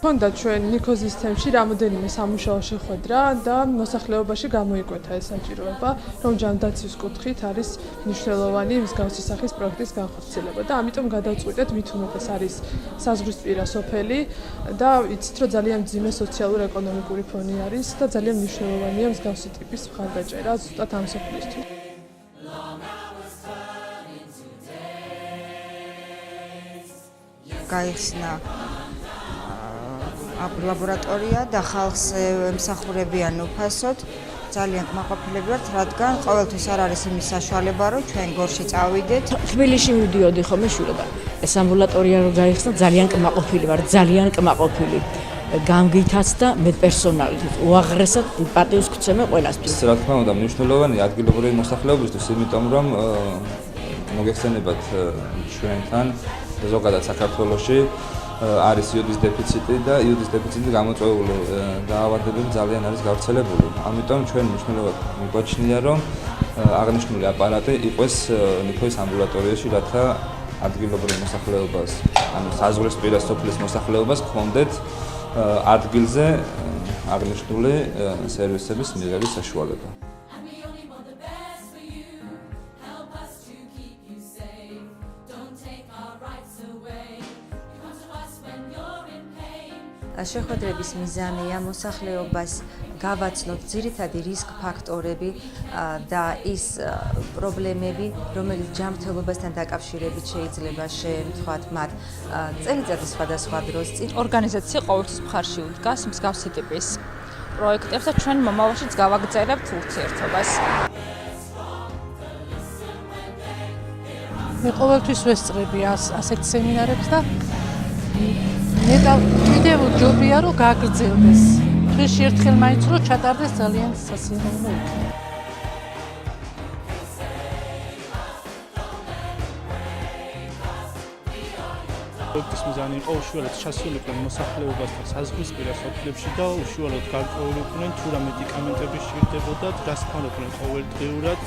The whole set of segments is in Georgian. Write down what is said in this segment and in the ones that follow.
ქონდა ჩვენ ნიქოზის თემში რამოდენიმე სამუშაო შეხვედრა და მოსახლეობაში გამოიკვეთა ეს საჭიროება, რომ ჯანდაცვის კუთხით არის მნიშვნელოვანი მსგავსი სახის პროექტის განხორციელება და ამიტომ გადავწყვიტეთ მით უმეტეს არის საზღვრისპირა სოფელი და იცით რომ ძალიან მძიმე სოციალურ-ეკონომიკური ფონი არის და ძალიან მნიშვნელოვანია მსგავსი ტიპის მხარდაჭერა ზუსტად ამ სოფლისთვის. გაიხსნა ლაბორატორია და ხალხს ემსახურებიან უფასოდ. ძალიან კმაყოფილები ვართ, რადგან ყოველთვის არ არის იმის საშუალება, რომ ჩვენ გორში წავიდეთ. თბილისში მივდიოდი ხოლმე შვილობა. ეს ამბულატორია რო გაიხსნა, ძალიან კმაყოფილი ვარ, ძალიან კმაყოფილი. გამგითაც და მე პერსონალით უაღრესად პატივს ვქცევ ყველასთვის. რა თქმა უნდა, მნიშვნელოვანია ადგილობრივი მოსახლეობისთვის, იმიტომ რომ მოგეხსენებათ ჩვენთან ზოგადად საქართველოში არის იოდის დეფიციტი და იოდის დეფიციტი გამოწვეული დაავადებები ძალიან არის გავრცელებული. ამიტომ ჩვენ მნიშვნელოვნად მიგვაჩნია, რომ აღნიშნული აპარატი იყოს ნიქოზის ამბულატორიაში, რათა ადგილობრივ მოსახლეობას, ანუ საზღვრისპირა სოფლის მოსახლეობას ჰქონდეთ ადგილზე აღნიშნული სერვისების მიღების საშუალება. შეხვედრების მიზანია მოსახლეობას გავაცნოთ ძირითადი რისკ ფაქტორები და ის პრობლემები, რომელიც ჯანმრთელობასთან დაკავშირებით შეიძლება შეემთხვათ მათ წელიწადის სხვადასხვა დროს. ორგანიზაცია ყოველთვის მხარში უდგას მსგავსი ტიპის პროექტებს და ჩვენ მომავალშიც გავაგრძელებთ ურთიერთობას. მე ყოველთვის ვესწრები ასეთ სემინარებს და კიდევ ჯობია რომ გაგრძელდეს. დღეში ერთხელ მაინც რომ ჩატარდეს ძალიან სასიამოვნო იქნება. პროექტის მიზანი იყო უშუალოდ ჩასულიყვნენ მოსახლეობასთან საზღვრისპირა სოფლებში და უშუალოდ გარკვეულიყვნენ თუ რა მედიკამენტები სჭირდებოდათ, რას ქონოდნენ ყოველდღიურად.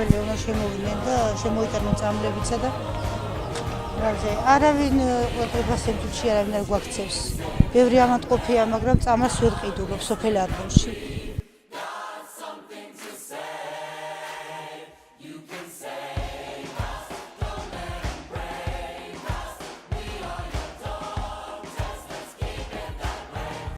უნდა შემოვიდნენ და შემოიტანონ წამლებიცა და არავინ ყურადღებას ემთხვეში არავინ არ გვაქცევს. ბევრი ამატყოფია, მაგრამ წამას ვერ ყიდულობ სოფელ ადგილში.